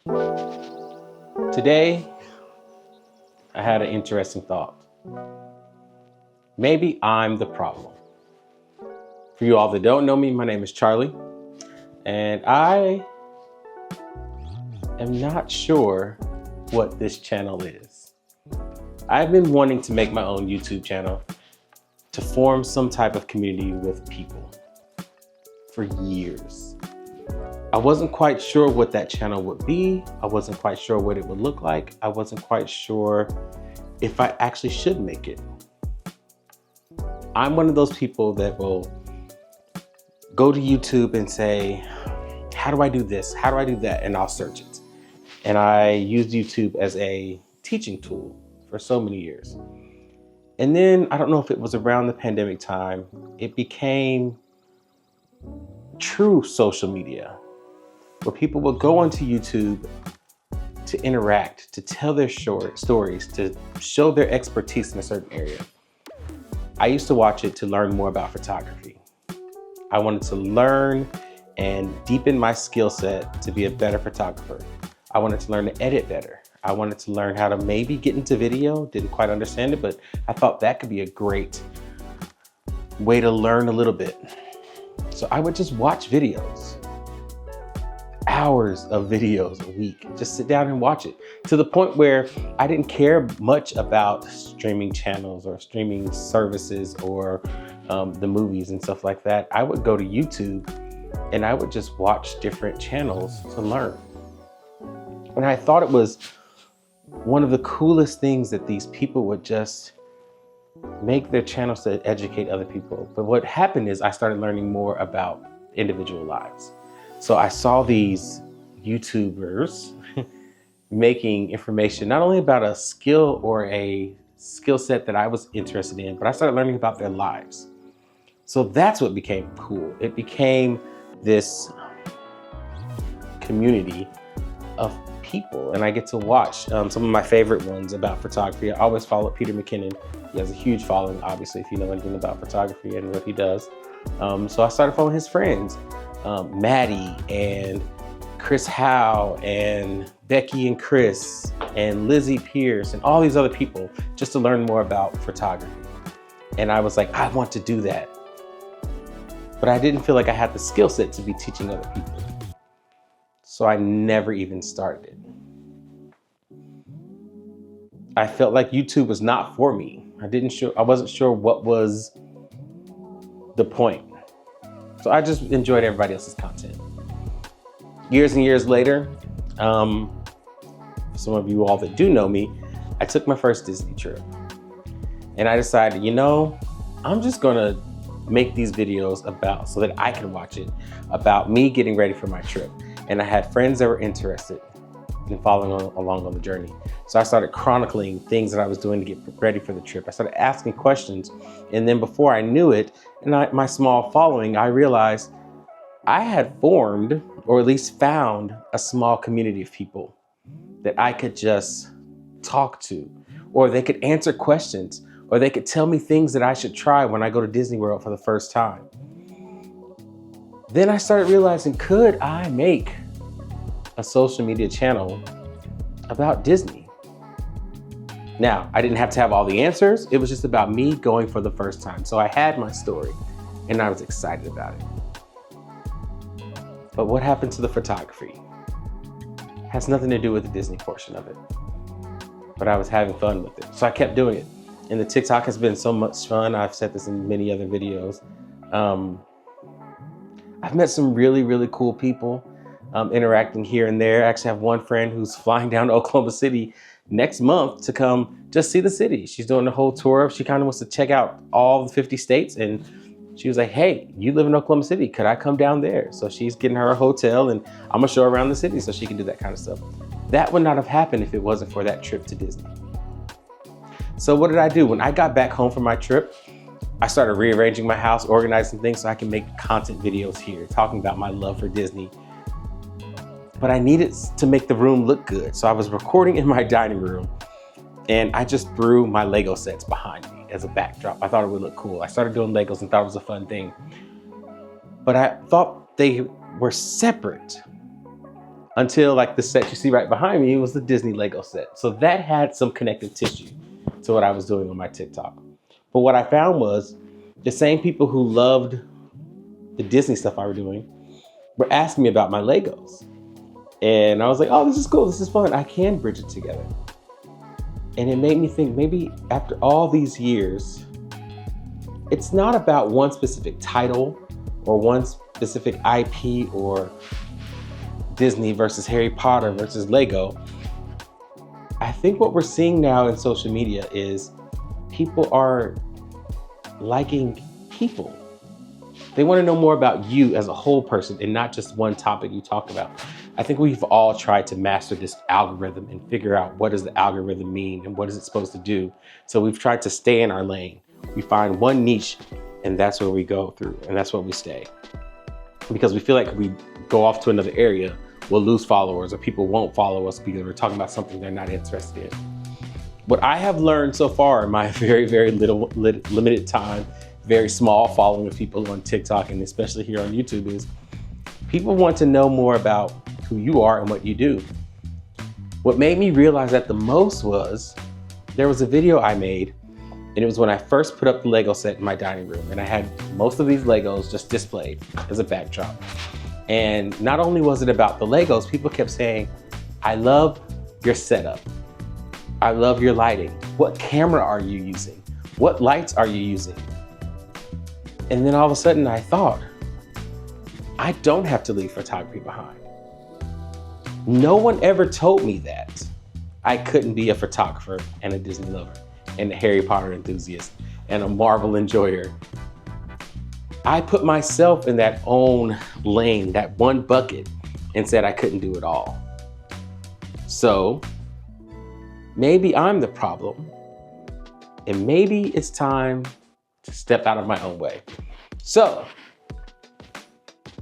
Today, I had an interesting thought. Maybe I'm the problem. For you all that don't know me, my name is Charlie, and I am not sure what this channel is. I've been wanting to make my own YouTube channel to form some type of community with people for years. I wasn't quite sure what that channel would be. I wasn't quite sure what it would look like. I wasn't quite sure if I actually should make it. I'm one of those people that will go to YouTube and say, how do I do this? How do I do that? And I'll search it. And I used YouTube as a teaching tool for so many years. And then, I don't know if it was around the pandemic time, it became true social media, where people would go onto YouTube to interact, to tell their short stories, to show their expertise in a certain area. I used to watch it to learn more about photography. I wanted to learn and deepen my skill set to be a better photographer. I wanted to learn to edit better. I wanted to learn how to maybe get into video. Didn't quite understand it, but I thought that could be a great way to learn a little bit. So I would just watch videos, hours of videos a week, just sit down and watch it, to the point where I didn't care much about streaming channels or streaming services or the movies and stuff like that. I would go to YouTube and I would just watch different channels to learn. And I thought it was one of the coolest things that these people would just make their channels to educate other people. But what happened is I started learning more about individual lives. So I saw these YouTubers making information not only about a skill or a skill set that I was interested in, but I started learning about their lives. So that's what became cool. It became this community of people, and I get to watch some of my favorite ones about photography. I always follow Peter McKinnon. He has a huge following, obviously, if you know anything about photography and what he does. So I started following his friends, Maddie and Chris Howe and Becky and Chris and Lizzie Pierce and all these other people, just to learn more about photography. And I was like, I want to do that. But I didn't feel like I had the skill set to be teaching other people. So I never even started it. I felt like YouTube was not for me. I wasn't sure what was the point. So I just enjoyed everybody else's content. Years and years later, some of you all that do know me, I took my first Disney trip. And I decided, I'm just gonna make these videos so that I can watch it, about me getting ready for my trip. And I had friends that were interested in following along on the journey. So I started chronicling things that I was doing to get ready for the trip. I started asking questions. And then before I knew it, my small following, I realized I had formed, or at least found, a small community of people that I could just talk to, or they could answer questions, or they could tell me things that I should try when I go to Disney World for the first time. Then I started realizing, could I make a social media channel about Disney? Now, I didn't have to have all the answers. It was just about me going for the first time. So I had my story and I was excited about it. But what happened to the photography? It has nothing to do with the Disney portion of it. But I was having fun with it. So I kept doing it. And the TikTok has been so much fun. I've said this in many other videos. I've met some really, really cool people interacting here and there. I actually have one friend who's flying down to Oklahoma City next month to come just see the city. She's doing the whole tour. She kind of wants to check out all the 50 states. And she was like, hey, you live in Oklahoma City. Could I come down there? So she's getting her a hotel and I'm gonna show her around the city so she can do that kind of stuff. That would not have happened if it wasn't for that trip to Disney. So what did I do? When I got back home from my trip, I started rearranging my house, organizing things so I can make content videos here, talking about my love for Disney. But I needed to make the room look good. So I was recording in my dining room and I just threw my Lego sets behind me as a backdrop. I thought it would look cool. I started doing Legos and thought it was a fun thing. But I thought they were separate. until like the set you see right behind me was the Disney Lego set. So that had some connective tissue to what I was doing on my TikTok. But what I found was the same people who loved the Disney stuff I was doing were asking me about my Legos. And I was like, oh, this is cool, this is fun, I can bridge it together. And it made me think, maybe after all these years, it's not about one specific title or one specific IP or Disney versus Harry Potter versus Lego. I think what we're seeing now in social media is people are liking people. They want to know more about you as a whole person and not just one topic you talk about. I think we've all tried to master this algorithm and figure out what does the algorithm mean and what is it supposed to do. So we've tried to stay in our lane. We find one niche and that's where we go through and that's where we stay. Because we feel like if we go off to another area, we'll lose followers or people won't follow us because we're talking about something they're not interested in. What I have learned so far in my very, very limited time, very small following of people on TikTok and especially here on YouTube is people want to know more about who you are and what you do. What made me realize that the most was there was a video I made and it was when I first put up the Lego set in my dining room and I had most of these Legos just displayed as a backdrop. And not only was it about the Legos, people kept saying, I love your setup. I love your lighting. What camera are you using? What lights are you using? And then all of a sudden I thought, I don't have to leave photography behind. No one ever told me that I couldn't be a photographer and a Disney lover and a Harry Potter enthusiast and a Marvel enjoyer. I put myself in that own lane, that one bucket, and said I couldn't do it all. So maybe I'm the problem, and maybe it's time to step out of my own way. So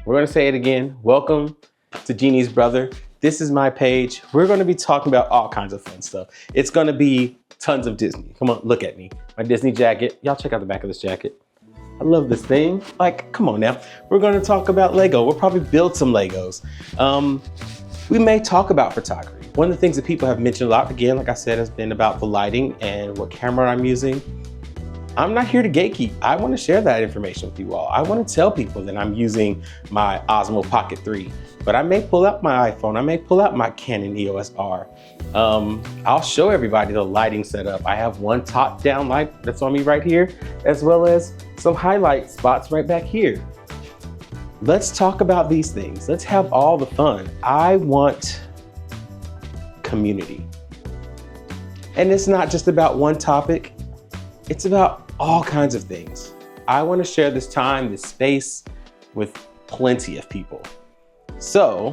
we're gonna say it again. Welcome to Jeannie's Brother. This is my page. We're gonna be talking about all kinds of fun stuff. It's gonna be tons of Disney. Come on, look at me. My Disney jacket. Y'all check out the back of this jacket. I love this thing. Like, come on now. We're gonna talk about Lego. We'll probably build some Legos. We may talk about photography. One of the things that people have mentioned a lot, again, like I said, has been about the lighting and what camera I'm using. I'm not here to gatekeep. I wanna share that information with you all. I wanna tell people that I'm using my Osmo Pocket 3, but I may pull out my iPhone. I may pull out my Canon EOS R. I'll show everybody the lighting setup. I have one top down light that's on me right here, as well as some highlight spots right back here. Let's talk about these things. Let's have all the fun. I want community. And it's not just about one topic. It's about all kinds of things. I want to share this time, this space with plenty of people. So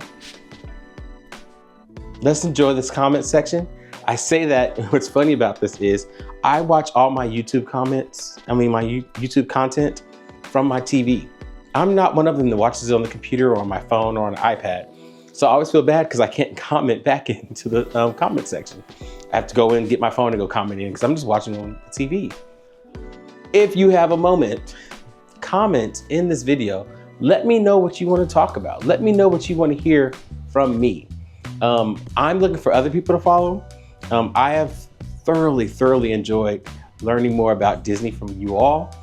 let's enjoy this comment section. I say that, what's funny about this is I watch all my YouTube YouTube content from my TV. I'm not one of them that watches it on the computer or on my phone or on an iPad. So I always feel bad because I can't comment back into the comment section. I have to go in, get my phone and go comment in because I'm just watching on the TV. If you have a moment, comment in this video. Let me know what you want to talk about. Let me know what you want to hear from me. I'm looking for other people to follow. I have thoroughly enjoyed learning more about Disney from you all.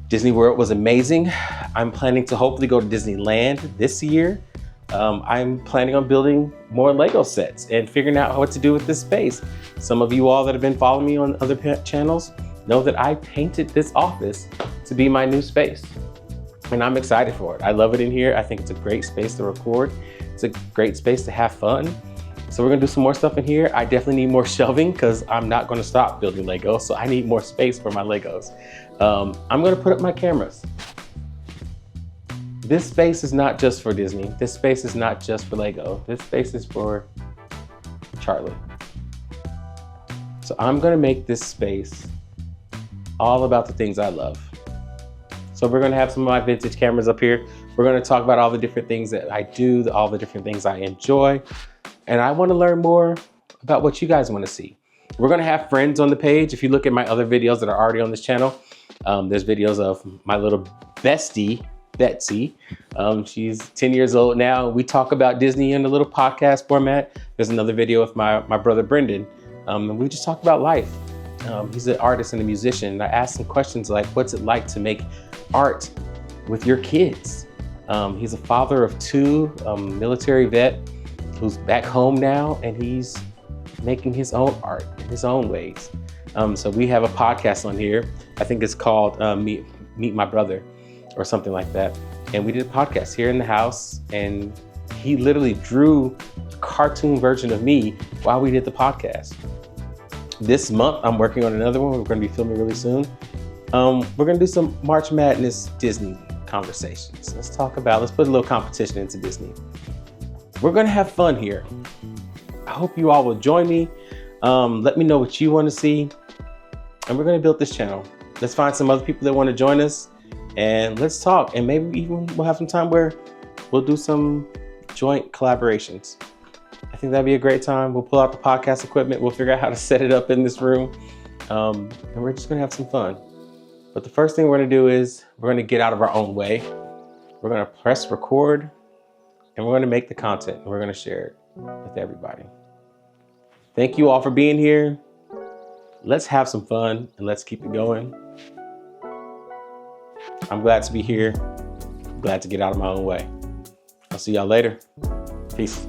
Disney World was amazing. I'm planning to hopefully go to Disneyland this year. I'm planning on building more Lego sets and figuring out what to do with this space. Some of you all that have been following me on other channels know that I painted this office to be my new space. And I'm excited for it. I love it in here. I think it's a great space to record. It's a great space to have fun. So we're gonna do some more stuff in here. I definitely need more shelving because I'm not gonna stop building Legos, so I need more space for my Legos. I'm gonna put up my cameras. This space is not just for Disney. This space is not just for Lego. This space is for Charlie. So I'm gonna make this space all about the things I love. So we're gonna have some of my vintage cameras up here. We're gonna talk about all the different things that I do, all the different things I enjoy. And I wanna learn more about what you guys wanna see. We're gonna have friends on the page. If you look at my other videos that are already on this channel, there's videos of my little bestie, Betsy. She's 10 years old now. We talk about Disney in a little podcast format. There's another video with my brother Brendan. And we just talk about life. He's an artist and a musician. I asked him questions like, what's it like to make art with your kids? He's a father of 2, military vet who's back home now, and he's making his own art in his own ways. So we have a podcast on here. I think it's called Meet My Brother or something like that. And we did a podcast here in the house, and he literally drew a cartoon version of me while we did the podcast. This month, I'm working on another one. We're going to be filming really soon. We're going to do some March Madness Disney conversations. Let's put a little competition into Disney. We're going to have fun here. I hope you all will join me. Let me know what you want to see. And we're going to build this channel. Let's find some other people that want to join us, and let's talk. And maybe even we'll have some time where we'll do some joint collaborations. I think that'd be a great time. We'll pull out the podcast equipment. We'll figure out how to set it up in this room. And we're just gonna have some fun. But the first thing we're gonna do is we're gonna get out of our own way. We're gonna press record, and we're gonna make the content, and we're gonna share it with everybody. Thank you all for being here. Let's have some fun, and let's keep it going. I'm glad to be here. I'm glad to get out of my own way. I'll see y'all later. Peace.